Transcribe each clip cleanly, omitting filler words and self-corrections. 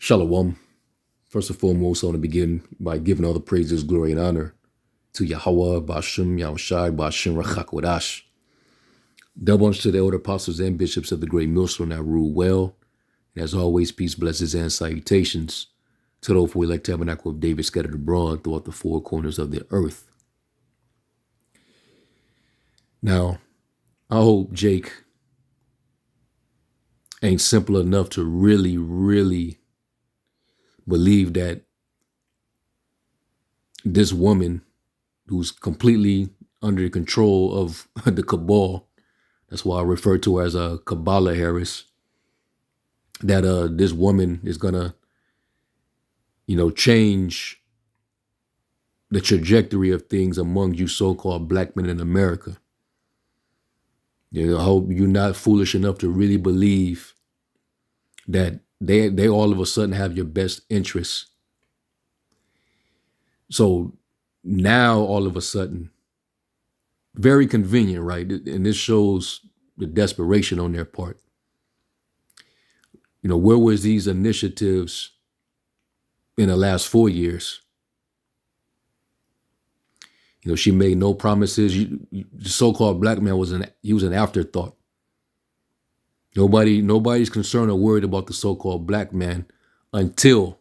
Shalom. First and foremost, I want to begin by giving all the praises, glory, and honor to Yahweh, Bashem, Yahushai, Bashem, Rachakodash. Double honors to the elder apostles and bishops of the great millstone that rule well. And as always, peace, blessings, and salutations to the hopeful elect tabernacle of David scattered abroad throughout the four corners of the earth. Now, I hope Jake ain't simple enough to really believe that this woman who's completely under the control of the cabal, that's why I refer to her as a Kamala Harris, that this woman is gonna, change the trajectory of things among you so-called black men in America. I hope you're not foolish enough to really believe that they all of a sudden have your best interests. So now all of a sudden, very convenient, right? And this shows the desperation on their part. Where was these initiatives in the last 4 years? She made no promises. The so-called black man was an afterthought. Nobody's concerned or worried about the so-called black man until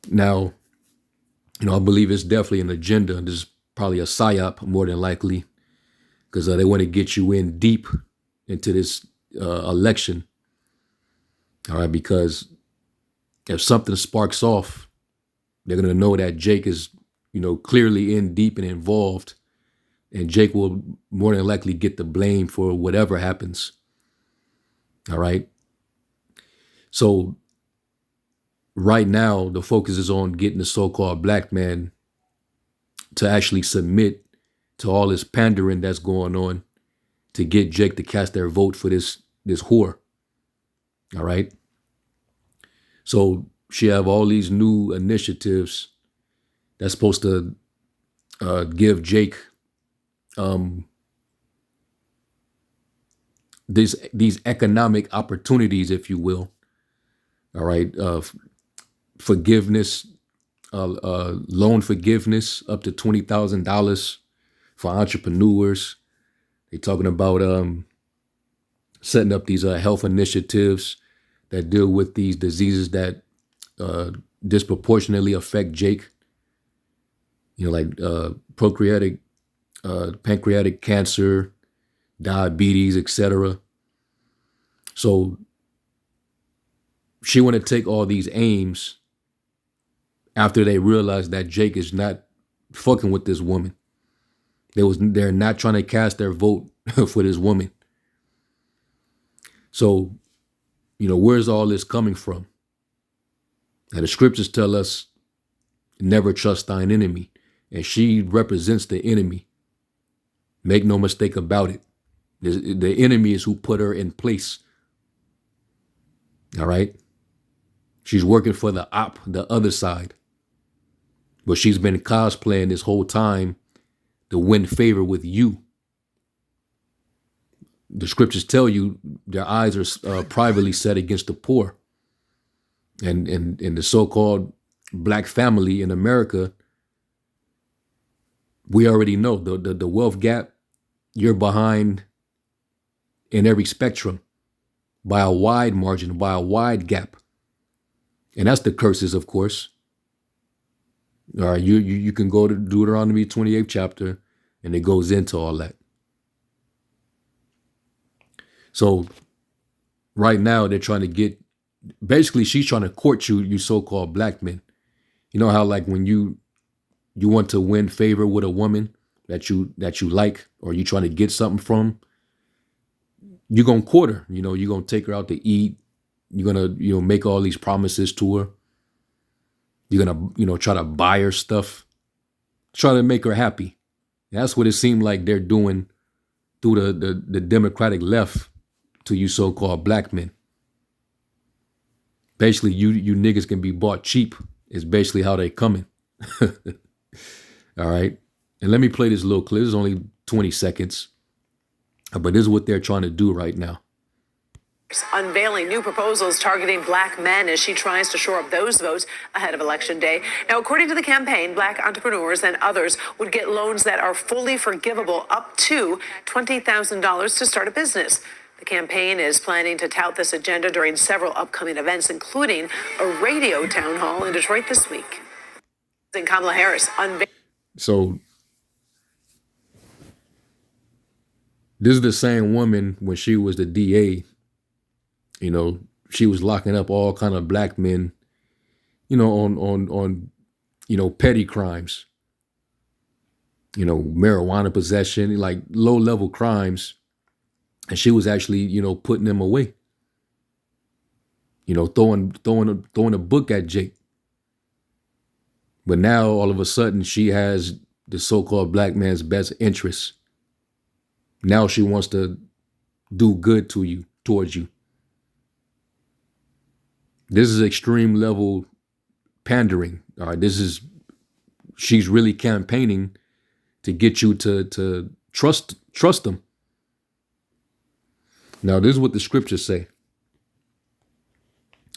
now. I believe it's definitely an agenda. This is probably a psyop more than likely, because they want to get you in deep into this election. All right, because if something sparks off, they're going to know that Jake is, clearly in deep and involved, and Jake will more than likely get the blame for whatever happens. All right. So right now, the focus is on getting the so-called black man to actually submit to all this pandering that's going on to get Jake to cast their vote for this whore. All right. So she have all these new initiatives that's supposed to give Jake these economic opportunities, if you will. All right. Forgiveness, loan forgiveness up to $20,000 for entrepreneurs. They're talking about setting up these health initiatives that deal with these diseases that disproportionately affect Jake. Like pancreatic cancer, diabetes, etc. So she want to take all these aims after they realize that Jake is not fucking with this woman. They're not trying to cast their vote for this woman. So, where's all this coming from? And the scriptures tell us, never trust thine enemy. And she represents the enemy. Make no mistake about it. The enemy is who put her in place. All right. She's working for the other side. But she's been cosplaying this whole time to win favor with you. The scriptures tell you their eyes are privately set against the poor. And the so-called black family in America, we already know the wealth gap, you're behind in every spectrum by a wide margin, by a wide gap. And that's the curses, of course. All right, you can go to Deuteronomy 28th chapter, and it goes into all that. So right now they're trying to she's trying to court you so-called black men. You know how like when you want to win favor with a woman that you like, or you trying to get something from, you're going to court her. You're going to take her out to eat. You're going to, make all these promises to her. You're going to, try to buy her stuff, try to make her happy. And that's what it seemed like they're doing through the Democratic left to you so-called black men. Basically, you niggas can be bought cheap is basically how they coming. All right. And let me play this little clip. This is only 20 seconds. But this is what they're trying to do right now. unveiling new proposals targeting black men as she tries to shore up those votes ahead of Election Day. Now, according to the campaign, black entrepreneurs and others would get loans that are fully forgivable up to $20,000 to start a business. The campaign is planning to tout this agenda during several upcoming events, including a radio town hall in Detroit this week. And Kamala Harris unveiled. So this is the same woman when she was the DA. You know, she was locking up all kind of black men, you know, on petty crimes, marijuana possession, like low level crimes. And she was actually, putting them away, throwing a book at Jake. But now all of a sudden she has the so-called black man's best interests. Now she wants to do good towards you. This is extreme level pandering. All right, she's really campaigning to get you to trust them. Now, this is what the scriptures say.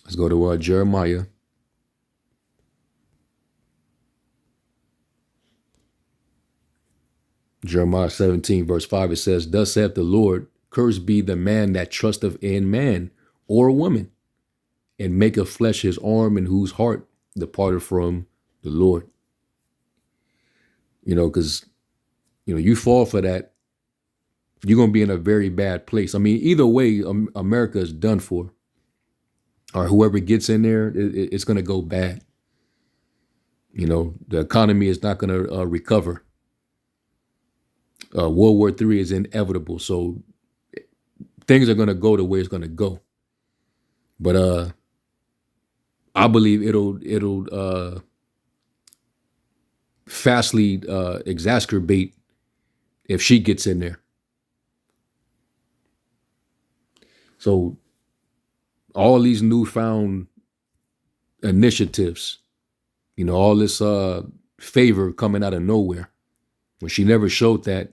Let's go to Jeremiah. Jeremiah 17, verse 5, it says, "Thus saith the Lord, cursed be the man that trusteth in man or woman, and maketh flesh his arm, and whose heart departed from the Lord." Because, you fall for that, you're going to be in a very bad place. I mean, either way, America is done for. Or whoever gets in there, it's going to go bad. The economy is not going to recover. World War III is inevitable. So things are going to go the way it's going to go. But I believe it'll fastly exacerbate if she gets in there. So all these newfound initiatives, all this favor coming out of nowhere, when she never showed that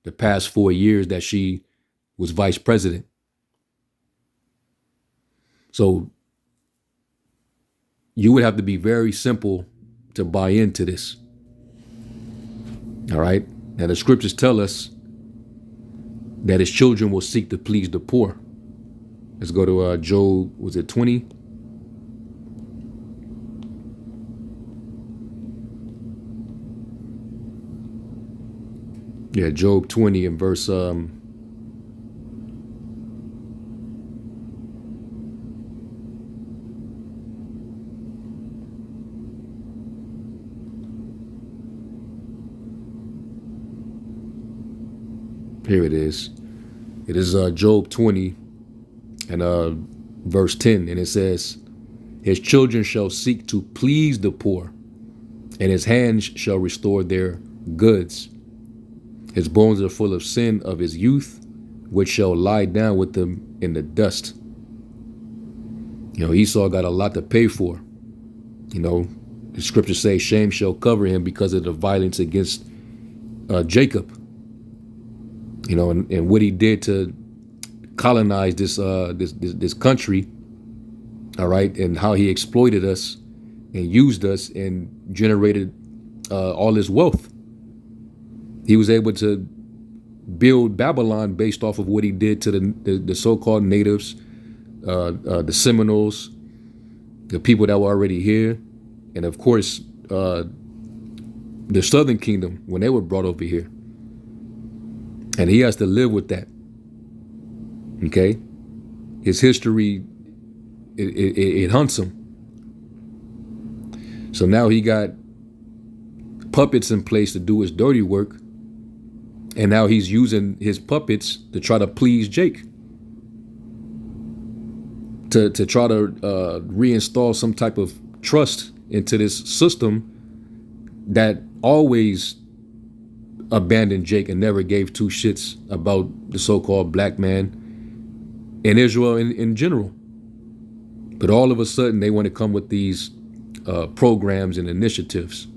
the past 4 years that she was vice president. So you would have to be very simple to buy into this. All right. Now the scriptures tell us that his children will seek to please the poor. Let's go to Job, was it 20? Yeah, Job 20 and verse here it is. It is Job 20 and verse 10, and it says, "His children shall seek to please the poor, and his hands shall restore their goods. His bones are full of sin of his youth, which shall lie down with them in the dust." Esau got a lot to pay for. The scriptures say shame shall cover him because of the violence against Jacob. And what he did to colonize this country, all right, and how he exploited us and used us and generated all this wealth. He was able to build Babylon based off of what he did to the so-called natives, the Seminoles, the people that were already here, and of course the Southern Kingdom when they were brought over here. And he has to live with that. Okay, his history, it hunts him. So now he got puppets in place to do his dirty work, and now he's using his puppets to try to please Jake, to try to reinstall some type of trust into this system that always abandoned Jake and never gave two shits about the so-called black man in Israel in general. But all of a sudden they want to come with these programs and initiatives.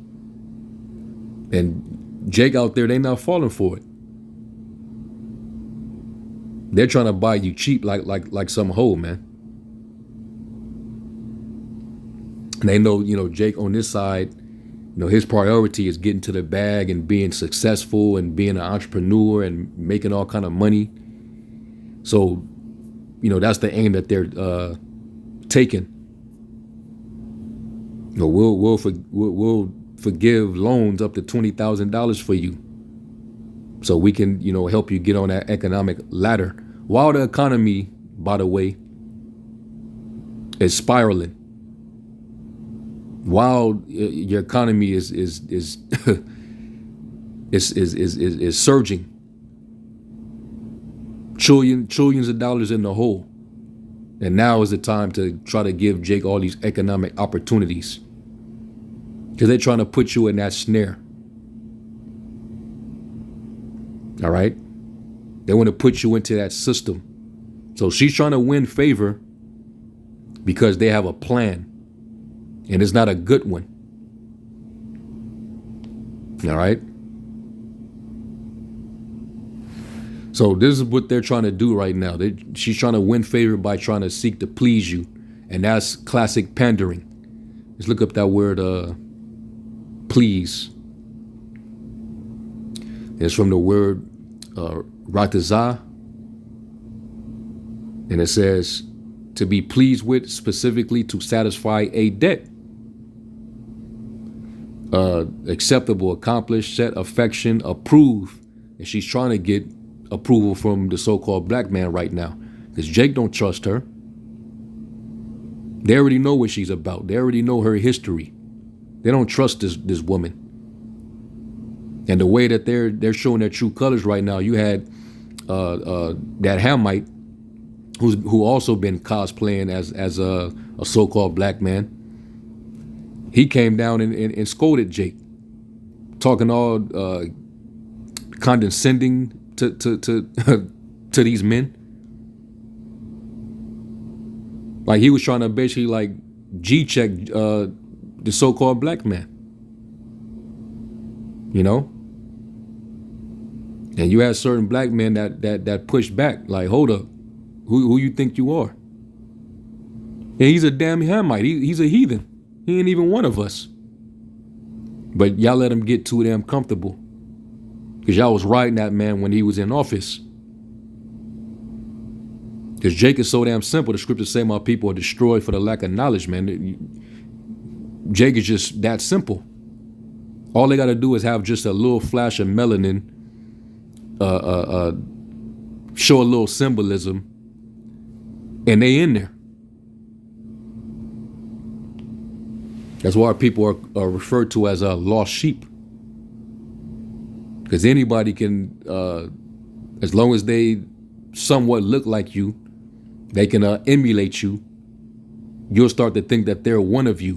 And Jake out there, they not falling for it. They're trying to buy you cheap like some hoe, man. And they know, Jake on this side, his priority is getting to the bag and being successful and being an entrepreneur and making all kind of money. So, that's the aim that they're taking. We'll forgive loans up to $20,000 for you, so we can help you get on that economic ladder. While the economy, by the way, is spiraling, while your economy is is surging, trillions of dollars in the hole. And now is the time to try to give Jake all these economic opportunities, because they're trying to put you in that snare. All right? They want to put you into that system. So she's trying to win favor because they have a plan, and it's not a good one. All right? So this is what they're trying to do right now. She's trying to win favor by trying to seek to please you. And that's classic pandering. Let's look up that word, please. It's from the word ratazah. And it says to be pleased with, specifically to satisfy a debt. Acceptable, accomplished, set, affection, approve. And she's trying to get approval from the so-called black man right now, because Jake don't trust her. They already know what she's about. They already know her history. They don't trust this woman. And the way that they're showing their true colors right now, you had that Hamite who also been cosplaying as a so-called black man. He came down and scolded Jake, talking all condescending to these men. Like he was trying to basically like G-check the so-called black man. And you had certain black men that pushed back, like, hold up, who you think you are? And he's a damn Hamite. He's a heathen. He ain't even one of us. But y'all let him get too damn comfortable, because y'all was riding that man when he was in office. Because Jake is so damn simple. The scriptures say my people are destroyed for the lack of knowledge, man. Jake is just that simple. All they got to do is have just a little flash of melanin, show a little symbolism, and they in there. That's why people are referred to as lost sheep. Because anybody can, as long as they somewhat look like you, they can emulate you. You'll start to think that they're one of you.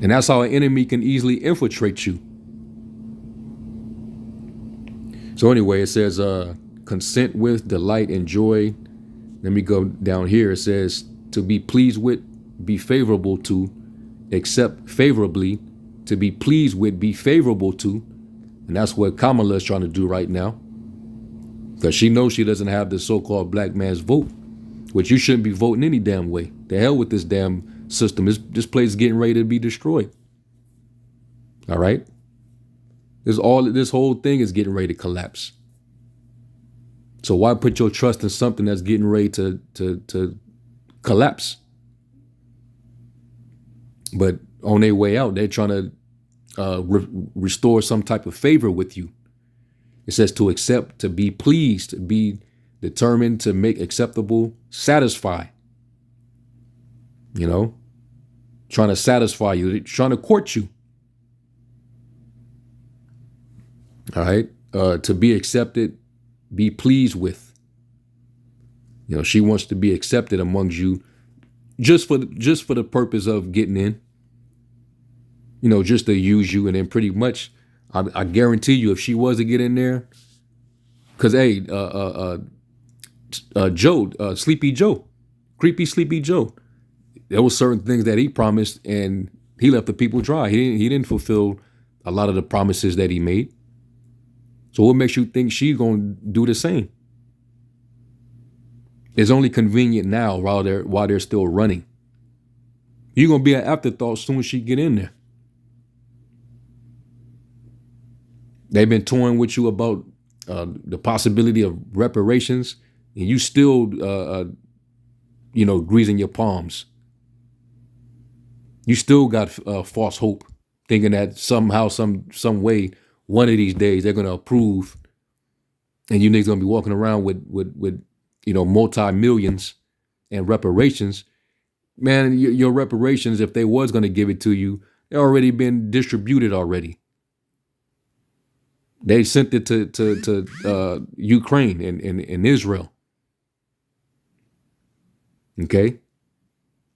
And that's how an enemy can easily infiltrate you. So anyway, it says consent with, delight, enjoy. Let me go down here. It says to be pleased with, be favorable to, accept favorably, to be pleased with, be favorable to. And that's what Kamala is trying to do right now, because she knows she doesn't have the so-called black man's vote, which you shouldn't be voting any damn way. The hell with this damn system. This place is getting ready to be destroyed. All right? This whole thing is getting ready to collapse. So why put your trust in something that's getting ready to collapse? But on their way out, they're trying to restore some type of favor with you. It says to accept, to be pleased, to be determined, to make acceptable, satisfy. Trying to satisfy you, trying to court you. All right. To be accepted, be pleased with. She wants to be accepted amongst you just for the purpose of getting in. Just to use you. And then pretty much, I guarantee you, if she was to get in there, because, hey, Joe, Sleepy Joe, creepy Sleepy Joe, there was certain things that he promised and he left the people dry. He didn't fulfill a lot of the promises that he made. So what makes you think she's going to do the same? It's only convenient now while they're still running. You're gonna be an afterthought as soon as she get in there. They've been toying with you about the possibility of reparations, and you still, greasing your palms. You still got false hope, thinking that somehow, some way, one of these days they're gonna approve, and you niggas gonna be walking around with multi millions and reparations. Man, your reparations, if they was gonna give it to you, they already been distributed already. They sent it to Ukraine and Israel. Okay,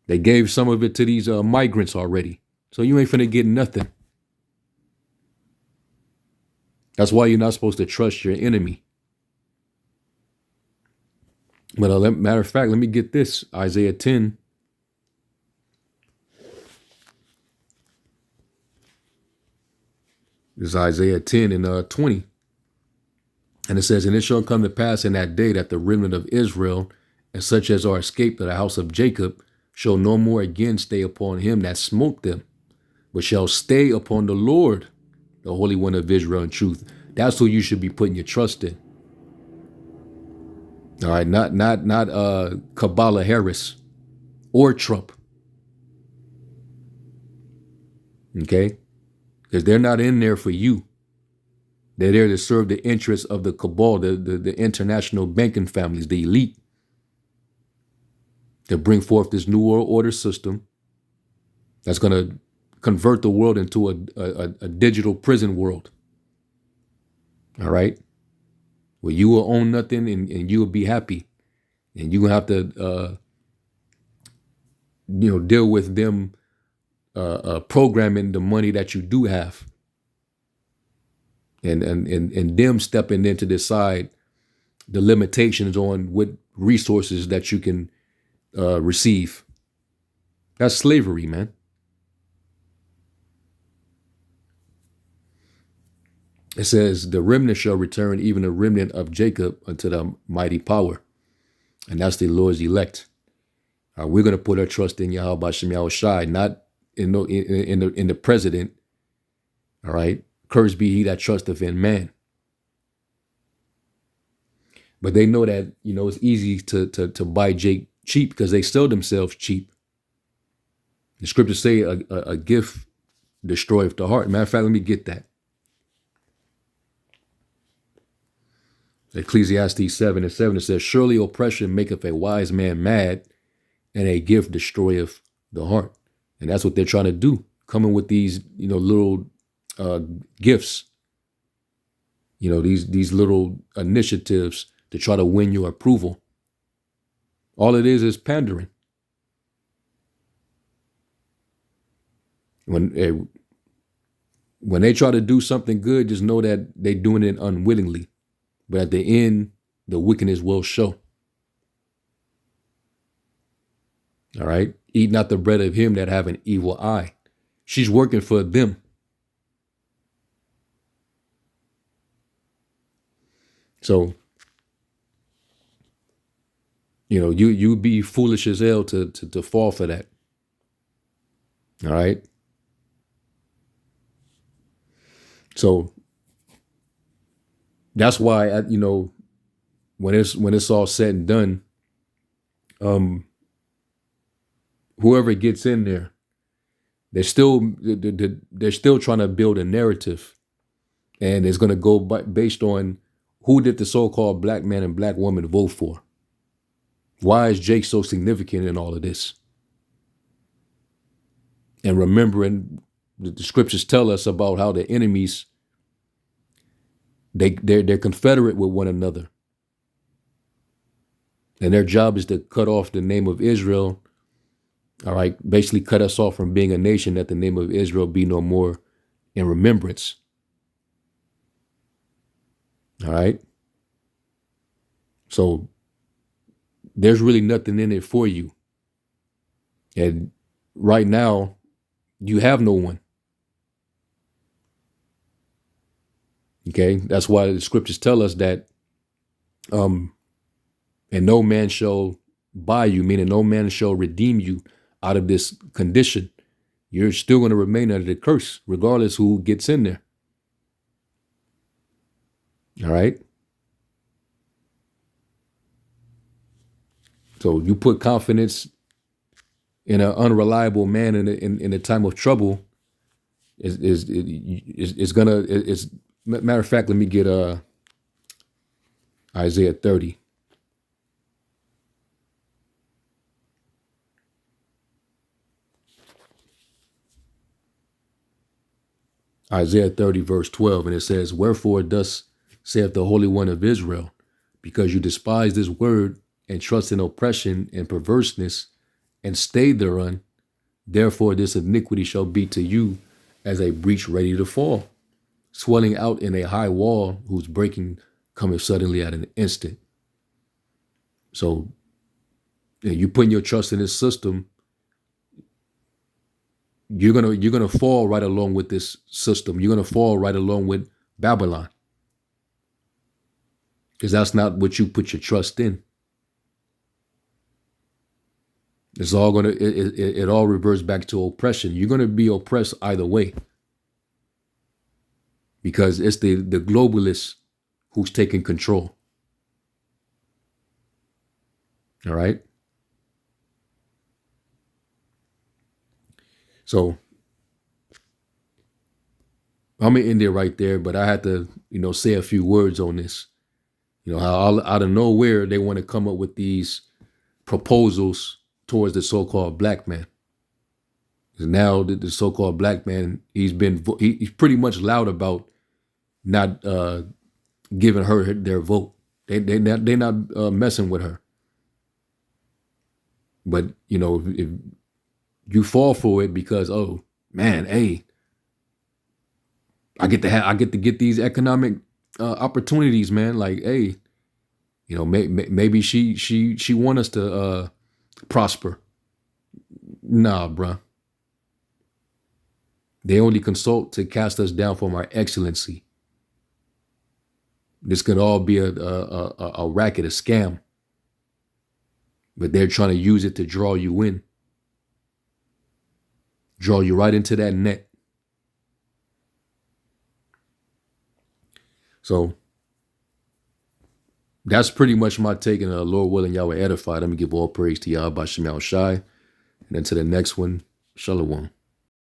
they gave some of it to these migrants already. So you ain't finna get nothing. That's why you're not supposed to trust your enemy. But matter of fact, let me get this. Isaiah 10. This is Isaiah 10 and 20. And it says, "And it shall come to pass in that day that the remnant of Israel, and such as are escaped of the house of Jacob, shall no more again stay upon him that smote them, but shall stay upon the Lord, the Holy One of Israel in truth." That's who you should be putting your trust in. All right, not Kamala Harris or Trump. Okay? Because they're not in there for you. They're there to serve the interests of the cabal, the international banking families, the elite, to bring forth this new world order system that's going to convert the world into a digital prison world. All right? Where you will own nothing and you will be happy. And you will have to, deal with them programming the money that you do have. And them stepping in to decide the limitations on what resources that you can receive. That's slavery, man. It says, "The remnant shall return, even the remnant of Jacob, unto the mighty power." And that's the Lord's elect. We're going to put our trust in Yahweh Shem Shai, not in the president. All right. Cursed be he that trusteth in man. But they know that, it's easy to buy Jake cheap because they sell themselves cheap. The scriptures say a gift destroyeth the heart. Matter of fact, let me get that. Ecclesiastes 7:7, it says, "Surely oppression maketh a wise man mad, and a gift destroyeth the heart." And that's what they're trying to do, coming with these, little gifts, these little initiatives to try to win your approval. All it is pandering. When they try to do something good, just know that they're doing it unwillingly. But at the end, the wickedness will show. All right? "Eat not the bread of him that have an evil eye." She's working for them. So, you be foolish as hell to fall for that. All right? So that's why, when it's all said and done, whoever gets in there, they're still trying to build a narrative, and it's going to go based on who did the so-called black man and black woman vote for. Why is Jake so significant in all of this? And remembering the scriptures tell us about how the enemies, they're confederate with one another. And their job is to cut off the name of Israel. All right, basically cut us off from being a nation, that the name of Israel be no more in remembrance. All right. So there's really nothing in it for you. And right now, you have no one. Okay, that's why the scriptures tell us that And no man shall buy you, meaning no man shall redeem you out of this condition. You're still going to remain under the curse, regardless who gets in there. All right. So you put confidence in an unreliable man in a time of trouble. Is gonna is matter of fact. Let me get Isaiah 30. Isaiah 30, verse 12, and it says, "Wherefore thus saith the Holy One of Israel, because you despise this word and trust in oppression and perverseness and stay thereon, therefore this iniquity shall be to you as a breach ready to fall, swelling out in a high wall whose breaking cometh suddenly at an instant." So you putting your trust in this system, you're gonna fall right along with this system. You're gonna fall right along with Babylon, because that's not what you put your trust in. It's all gonna it all reverts back to oppression. You're gonna be oppressed either way, because it's the globalists who's taking control. All right. So I'm gonna end it right there, but I had to, say a few words on this. How out of nowhere they want to come up with these proposals towards the so-called black man. Now the so-called black man, he's pretty much loud about not giving her their vote. They're not messing with her. But if you fall for it because, oh man, hey, I get to get these economic opportunities, man. Like, hey, maybe she want us to prosper. Nah, bruh. They only consult to cast us down from our excellency. This could all be a racket, a scam, but they're trying to use it to draw you in, draw you right into that net. So that's pretty much my take, and Lord willing, y'all were edified. Let me give all praise to y'all by Shemal Shai. And then to the next one, Shalom.